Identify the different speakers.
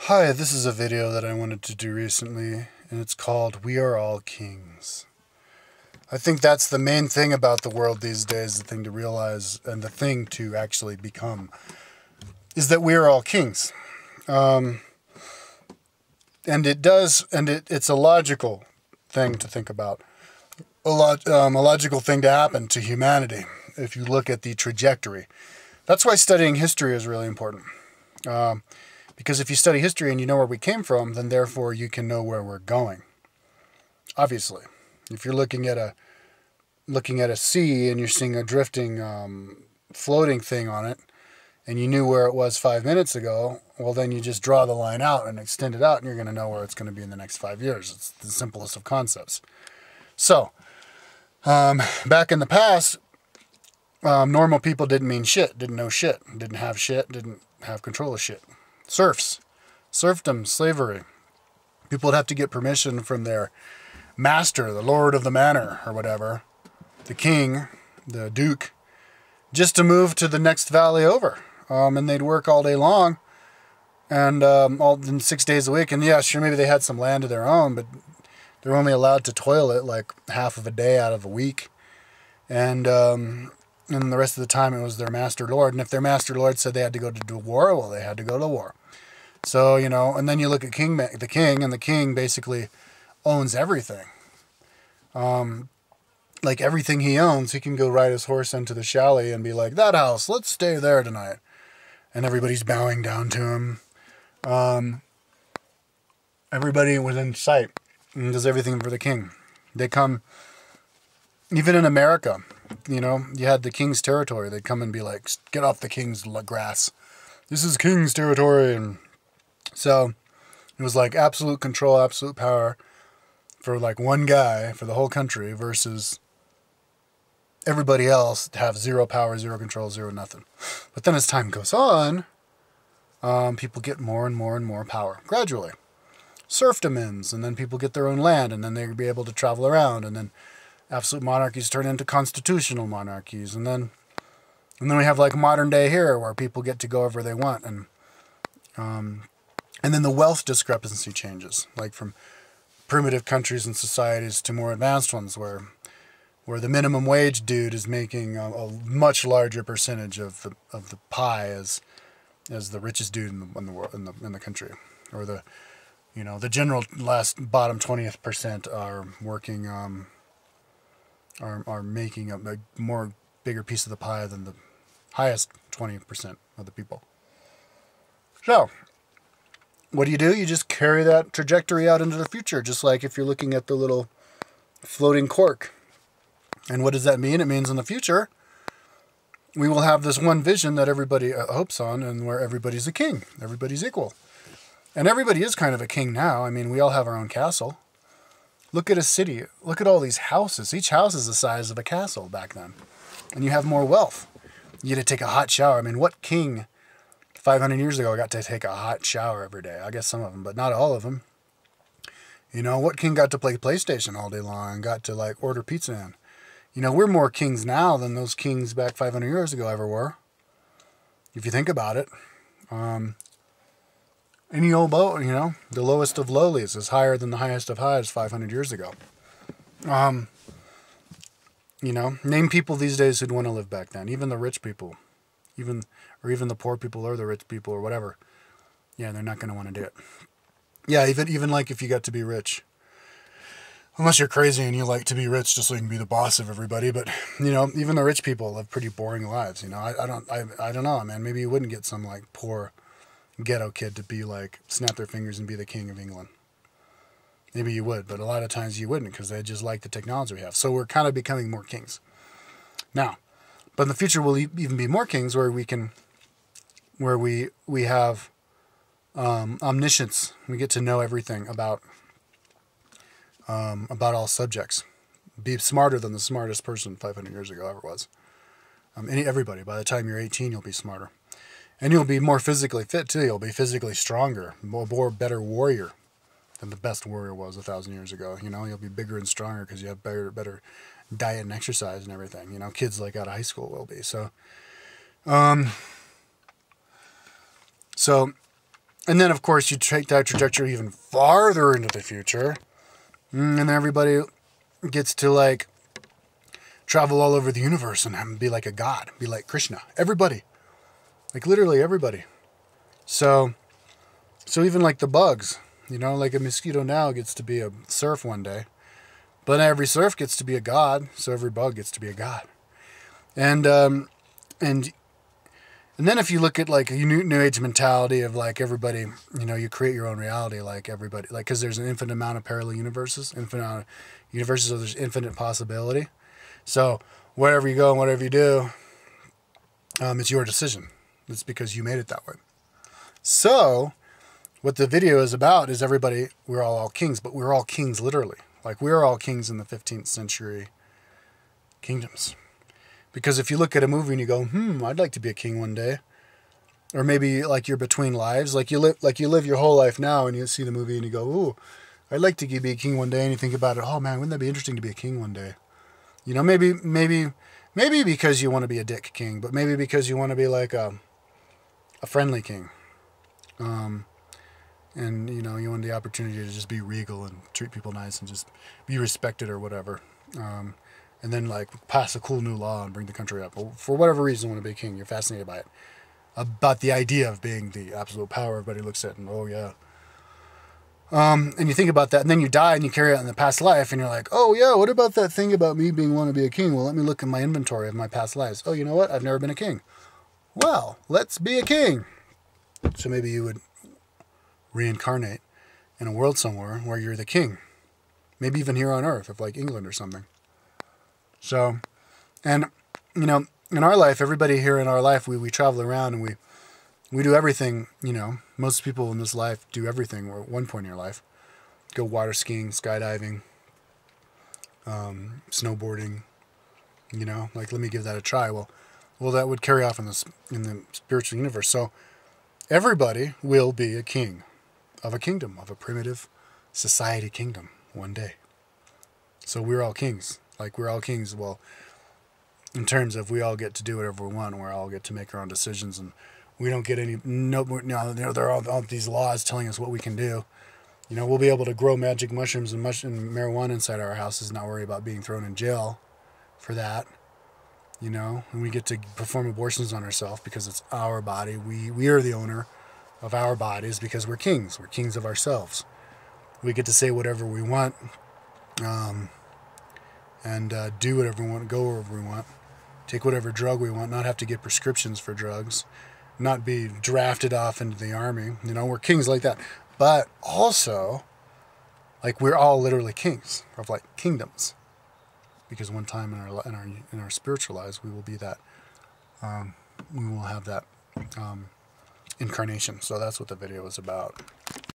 Speaker 1: Hi, this is a video that I wanted to do recently, and it's called We Are All Kings. I think that's the main thing about the world these days, the thing to realize and the thing to actually become, is that we are all kings. And it's a logical thing to think about, a logical thing to happen to humanity if you look at the trajectory. That's why studying history is really important. Because if you study history and you know where we came from, then therefore you can know where we're going. Obviously, if you're looking at a sea and you're seeing a drifting, floating thing on it, and you knew where it was 5 minutes ago, well, then you just draw the line out and extend it out, and you're going to know where it's going to be in the next 5 years. It's the simplest of concepts. So, back in the past, normal people didn't mean shit, didn't know shit, didn't have control of shit. Serfs, serfdom, slavery. People would have to get permission from their master, the lord of the manor, or whatever, the king, the duke, just to move to the next valley over. And they'd work all day long, and all in 6 days a week. And yeah, sure, maybe they had some land of their own, but they're only allowed to toil it like half of a day out of a week. And the rest of the time it was their master lord. And if their master lord said they had to go to war, well, they had to go to war. So, you know, and then you look at the king basically owns everything. Like everything he owns, he can go ride his horse into the chalet and be like, that house, let's stay there tonight. And everybody's bowing down to him. Everybody within sight does everything for the king. They come, even in America, you know, you had the king's territory. They'd come and be like, get off the king's grass. This is king's territory. And so it was like absolute control, absolute power for like one guy for the whole country versus everybody else to have zero power, zero control, zero nothing. But then as time goes on, people get more and more and more power gradually. Serfdom ends, and then people get their own land, and then they'll be able to travel around, and then absolute monarchies turn into constitutional monarchies, and then we have like modern day here where people get to go wherever they want, and then the wealth discrepancy changes, like from primitive countries and societies to more advanced ones, where the minimum wage dude is making a much larger percentage of the pie as the richest dude in the world, in the country, or the general bottom 20th% are working. Are making a bigger piece of the pie than the highest 20% of the people. So, what do? You just carry that trajectory out into the future, just like if you're looking at the little floating cork. And what does that mean? It means in the future, we will have this one vision that everybody hopes on, and where everybody's a king, everybody's equal. And everybody is kind of a king now. I mean, we all have our own castle. Look at a city. Look at all these houses. Each house is the size of a castle back then. And you have more wealth. You get to take a hot shower. I mean, what king 500 years ago got to take a hot shower every day? I guess some of them, but not all of them. You know, what king got to play PlayStation all day long and got to, like, order pizza in? You know, we're more kings now than those kings back 500 years ago ever were. If you think about it. Any old boat, you know, the lowest of lowlies is higher than the highest of highs 500 years ago. You know, name people these days who'd want to live back then. Even the rich people, even the poor people or the rich people or whatever. Yeah, they're not going to want to do it. Yeah, even like if you got to be rich. Unless you're crazy and you like to be rich just so you can be the boss of everybody. But, you know, even the rich people live pretty boring lives. You know, I don't know, man. Maybe you wouldn't get some like poor ghetto kid to be like, snap their fingers and be the king of England. Maybe you would, but a lot of times you wouldn't, because they just like the technology we have. So we're kind of becoming more kings now. But in the future, we'll even be more kings, where we have omniscience. We get to know everything about all subjects. Be smarter than the smartest person 500 years ago ever was. Everybody. By the time you're 18, you'll be smarter. And you'll be more physically fit, too. You'll be physically stronger, better warrior than the best warrior was 1,000 years ago. You know, you'll be bigger and stronger because you have better diet and exercise and everything. You know, kids like out of high school will be. So And then, of course, you take that trajectory even farther into the future, and then everybody gets to, like, travel all over the universe and be like a god, be like Krishna. Everybody. Like, literally everybody. So even, like, the bugs, you know, like a mosquito now gets to be a serf one day. But every serf gets to be a god, so every bug gets to be a god. And then if you look at, like, a new age mentality of, like, everybody, you know, you create your own reality, like everybody, like, because there's an infinite amount of parallel universes, so there's infinite possibility. So wherever you go and whatever you do, it's your decision. It's because you made it that way. So what the video is about is everybody, we're all kings, but we're all kings literally. Like, we're all kings in the 15th century kingdoms. Because if you look at a movie and you go, I'd like to be a king one day. Or maybe, like, you're between lives. Like you live your whole life now and you see the movie and you go, ooh, I'd like to be a king one day. And you think about it, oh man, wouldn't that be interesting to be a king one day? You know, maybe because you want to be a dick king, but maybe because you want to be like a friendly king. And, you know, you want the opportunity to just be regal and treat people nice and just be respected or whatever. And then, like, pass a cool new law and bring the country up. Well, for whatever reason, you want to be a king. You're fascinated by it. About the idea of being the absolute power everybody looks at and, oh, yeah. And you think about that, and then you die and you carry it in the past life, and you're like, oh, yeah, what about that thing about me want to be a king? Well, let me look at my inventory of my past lives. Oh, you know what? I've never been a king. Well, let's be a king. So maybe you would reincarnate in a world somewhere where you're the king. Maybe even here on Earth, of like England or something. So, and, you know, in our life, everybody here in our life, we travel around and we do everything, you know. Most people in this life do everything at one point in your life. Go water skiing, skydiving, snowboarding, you know. Like, let me give that a try. Well, that would carry off in the spiritual universe. So everybody will be a king of a kingdom, of a primitive society kingdom one day. So we're all kings. Like, we're all kings, well, in terms of we all get to do whatever we want, and we all get to make our own decisions, and we don't get any, there are all these laws telling us what we can do. You know, we'll be able to grow magic mushrooms and marijuana inside our houses, not worry about being thrown in jail for that, you know, and we get to perform abortions on ourselves because it's our body. We are the owner of our bodies because we're kings. We're kings of ourselves. We get to say whatever we want, and do whatever we want, go wherever we want, take whatever drug we want, not have to get prescriptions for drugs, not be drafted off into the army. You know, we're kings like that. But also, like, we're all literally kings of, like, kingdoms, because one time in our spiritual lives we will be that. We will have that incarnation. So that's what the video is about.